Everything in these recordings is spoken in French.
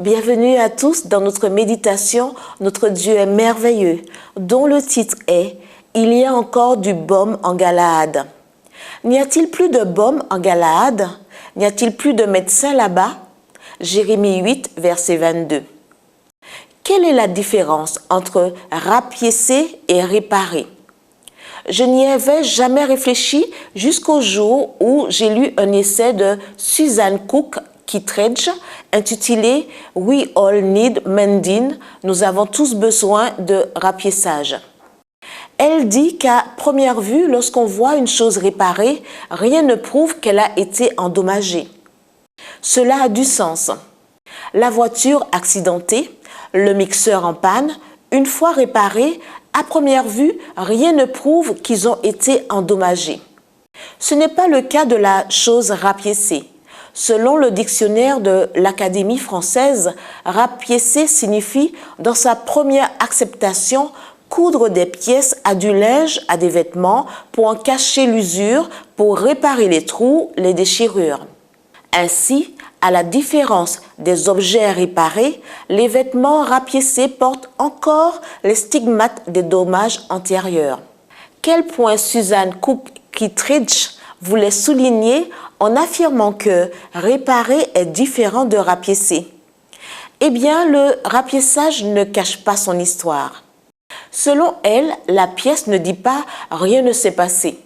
Bienvenue à tous dans notre méditation « Notre Dieu est merveilleux » dont le titre est « Il y a encore du baume en Galaad ». N'y a-t-il plus de baume en Galaad? N'y a-t-il plus de médecins là-bas? Jérémie 8, verset 22. Quelle est la différence entre rapiécer et réparer? Je n'y avais jamais réfléchi jusqu'au jour où j'ai lu un essai de Susan Cook Kittredge intitulé « We all need mending », nous avons tous besoin de rapiessage. Elle dit qu'à première vue, lorsqu'on voit une chose réparée, rien ne prouve qu'elle a été endommagée. Cela a du sens. La voiture accidentée, le mixeur en panne, une fois réparés, à première vue, rien ne prouve qu'ils ont été endommagés. Ce n'est pas le cas de la chose rapiécée. Selon le dictionnaire de l'Académie française, rapiécer signifie, dans sa première acceptation, coudre des pièces à du linge, à des vêtements, pour en cacher l'usure, pour réparer les trous, les déchirures. Ainsi, à la différence des objets réparés, les vêtements rapiécés portent encore les stigmates des dommages antérieurs. Quel point Susan Cook Kittredge voulait souligner en affirmant que réparer est différent de rapiécer? Eh bien, le rapiessage ne cache pas son histoire. Selon elle, la pièce ne dit pas « rien ne s'est passé ».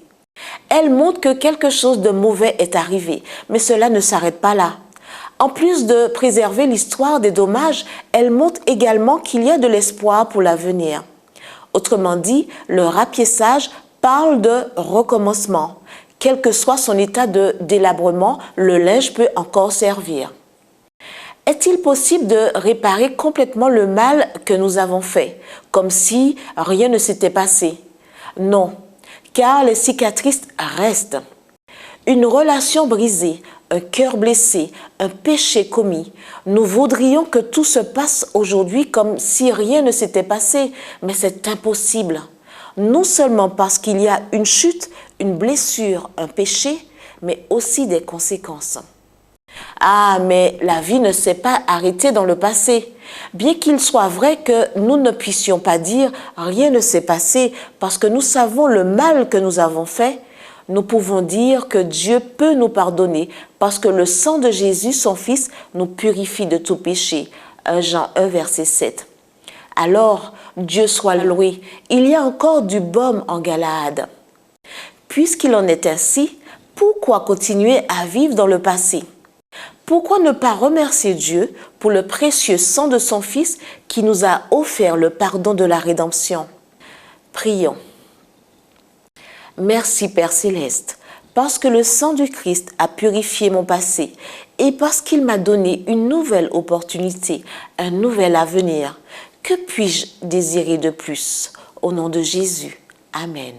Elle montre que quelque chose de mauvais est arrivé, mais cela ne s'arrête pas là. En plus de préserver l'histoire des dommages, elle montre également qu'il y a de l'espoir pour l'avenir. Autrement dit, le rapiessage parle de recommencement. Quel que soit son état de délabrement, le linge peut encore servir. Est-il possible de réparer complètement le mal que nous avons fait, comme si rien ne s'était passé? Non, car les cicatrices restent. Une relation brisée, un cœur blessé, un péché commis. Nous voudrions que tout se passe aujourd'hui comme si rien ne s'était passé, mais c'est impossible. Non seulement parce qu'il y a une chute, une blessure, un péché, mais aussi des conséquences. Ah, mais la vie ne s'est pas arrêtée dans le passé. Bien qu'il soit vrai que nous ne puissions pas dire « rien ne s'est passé » parce que nous savons le mal que nous avons fait, nous pouvons dire que Dieu peut nous pardonner parce que le sang de Jésus, son Fils, nous purifie de tout péché. 1 Jean 1, verset 7. Alors, Dieu soit loué, il y a encore du baume en Galaad. Puisqu'il en est ainsi, pourquoi continuer à vivre dans le passé? Pourquoi ne pas remercier Dieu pour le précieux sang de son Fils qui nous a offert le pardon de la rédemption? Prions. Merci Père Céleste, parce que le sang du Christ a purifié mon passé et parce qu'il m'a donné une nouvelle opportunité, un nouvel avenir. Que puis-je désirer de plus? Au nom de Jésus. Amen.